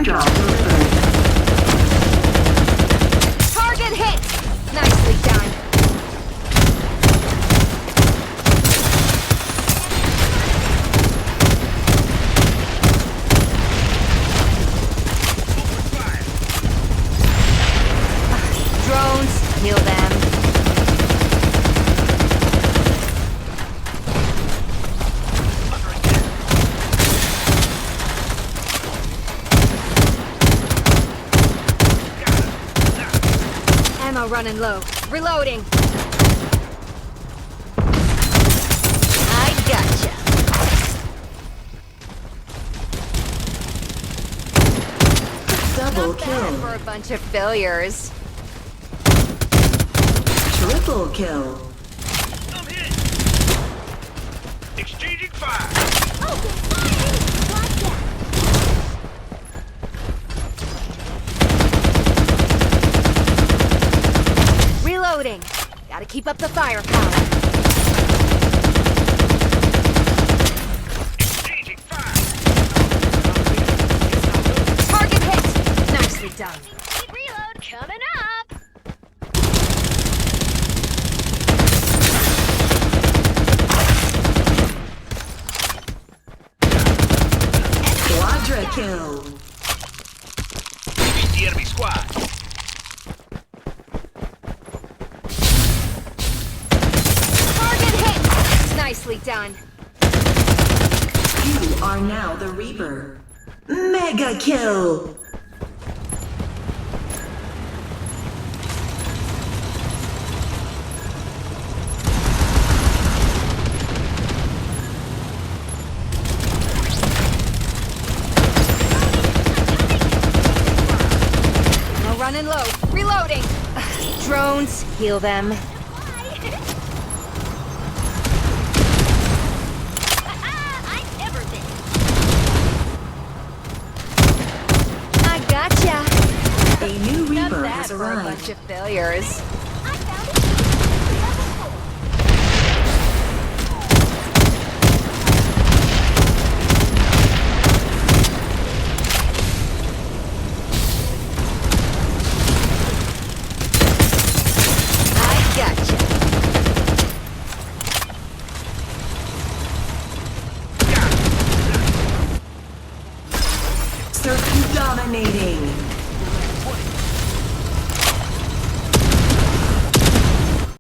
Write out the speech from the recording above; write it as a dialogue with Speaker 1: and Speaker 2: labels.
Speaker 1: Airdrop delivered.
Speaker 2: Target hit! Nicely done. Drones, kill them. Ammo running low. Reloading. I gotcha.
Speaker 1: Double
Speaker 2: Not bad
Speaker 1: kill.
Speaker 2: for a bunch of failures.
Speaker 1: Triple kill.
Speaker 3: I'm hit. Exchanging fire.
Speaker 2: Open fire! Watch out! Reloading. Gotta keep up the firepower.
Speaker 3: Exchanging fire.
Speaker 2: Target hit! Nicely done.
Speaker 4: Reload coming up.
Speaker 1: Quadra kill.
Speaker 3: Beat the enemy squad.
Speaker 2: Target hit! Nicely done.
Speaker 1: You are now the Reaper. Mega kill.
Speaker 2: No running low. Reloading. Drones, heal them.
Speaker 4: I'm everything.
Speaker 2: I gotcha.
Speaker 1: A new
Speaker 2: Not
Speaker 1: Reaper
Speaker 2: bad
Speaker 1: has
Speaker 2: for a
Speaker 1: arrived.
Speaker 2: bunch of failures.
Speaker 4: I found it.
Speaker 2: I gotcha.
Speaker 1: Circuit dominating.